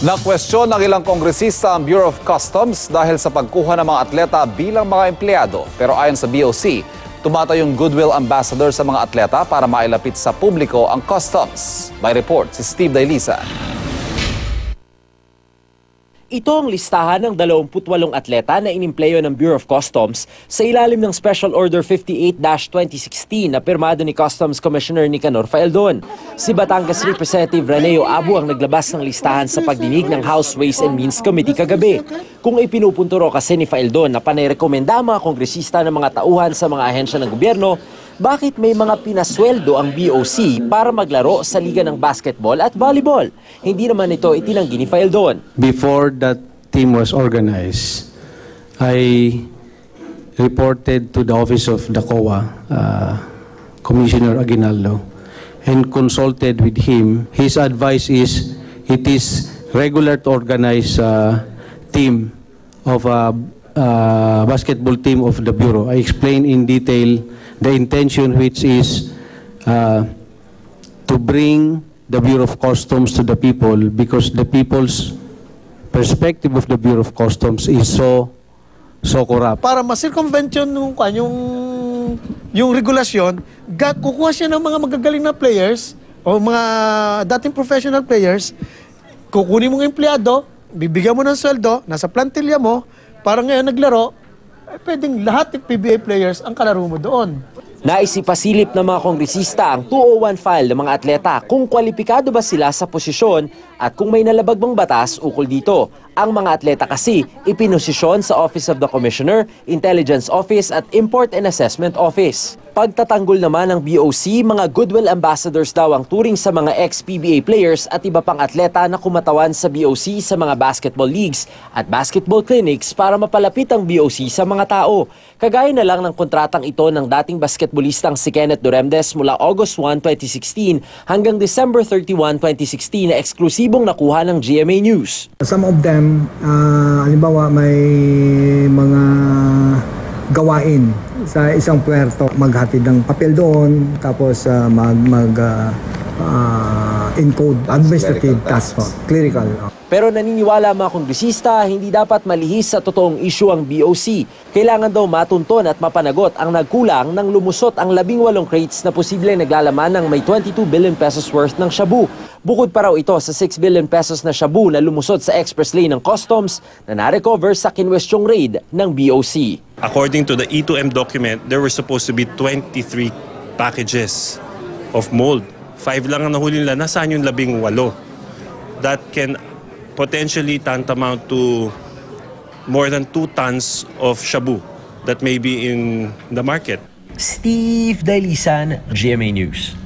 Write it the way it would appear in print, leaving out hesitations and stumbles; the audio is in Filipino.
Nakwestiyon ng ilang kongresista ang Bureau of Customs dahil sa pagkuha ng mga atleta bilang mga empleyado. Pero ayon sa BOC, tumatayong goodwill ambassador sa mga atleta para mailapit sa publiko ang customs. May report si Steve Dailisa. Ito ang listahan ng 28 atleta na inimpleyo ng Bureau of Customs sa ilalim ng Special Order 58-2016 na pirmado ni Customs Commissioner Nicanor Faeldon. Si Batangas Representative Reneo Abu ang naglabas ng listahan sa pagdinig ng House Ways and Means Committee kagabi. Kung ipinupunturo kasi ni Faeldon na panay-rekomenda mga kongresista ng mga tauhan sa mga ahensya ng gobyerno, bakit may mga pinasweldo ang BOC para maglaro sa liga ng basketball at volleyball? Hindi naman ito itinanggi ni Faeldon. Before that team was organized, I reported to the office of the COA, Commissioner Aguinaldo, and consulted with him. His advice is it is regular to organize a team of a basketball team of the Bureau. I explained in detail the intention, which is to bring the Bureau of Customs to the people, because the people's perspective of the Bureau of Customs is so corrupt. Para ma-circumvent yung regulasyon, kukuha siya ng mga magagaling na players o mga dating professional players, kukunin mong empleyado, bibigyan mo ng sweldo, nasa plantilla mo, para ngayon naglaro, pwedeng lahat ng PBA players ang kalaro mo doon. Naisipasilip ng mga kongresista ang 201 file ng mga atleta kung kwalipikado ba sila sa posisyon at kung may nalabag bang batas ukol dito. Ang mga atleta kasi ipinosisyon sa Office of the Commissioner, Intelligence Office at Import and Assessment Office. Pagtatanggol naman ng BOC, mga goodwill ambassadors daw ang turing sa mga ex-PBA players at iba pang atleta na kumatawan sa BOC sa mga basketball leagues at basketball clinics para mapalapit ang BOC sa mga tao. Kagaya na lang ng kontratang ito ng dating basketballistang si Kenneth Duremdes mula August 1, 2016 hanggang December 31, 2016 na eksklusibong nakuha ng GMA News. Some of them, halimbawa may mga gawain sa isang puerto, maghatid ng papel doon, tapos encode administrative task force, clerical. Pero naniniwala mga kongresista, hindi dapat malihis sa totoong issue ang BOC. Kailangan daw matunton at mapanagot ang nagkulang nang lumusot ang 18 crates na posibleng naglalaman ng may 22 billion pesos worth ng shabu. Bukod pa raw ito sa 6 billion pesos na shabu na lumusot sa express lane ng Customs na narecover sa kinwestyong raid ng BOC. According to the E2M document, there were supposed to be 23 packages of mold. 5 lang ang nahuli nila. Nasaan yung 18? That can potentially tantamount to more than 2 tons of shabu that may be in the market. Steve Dailisan, GMA News.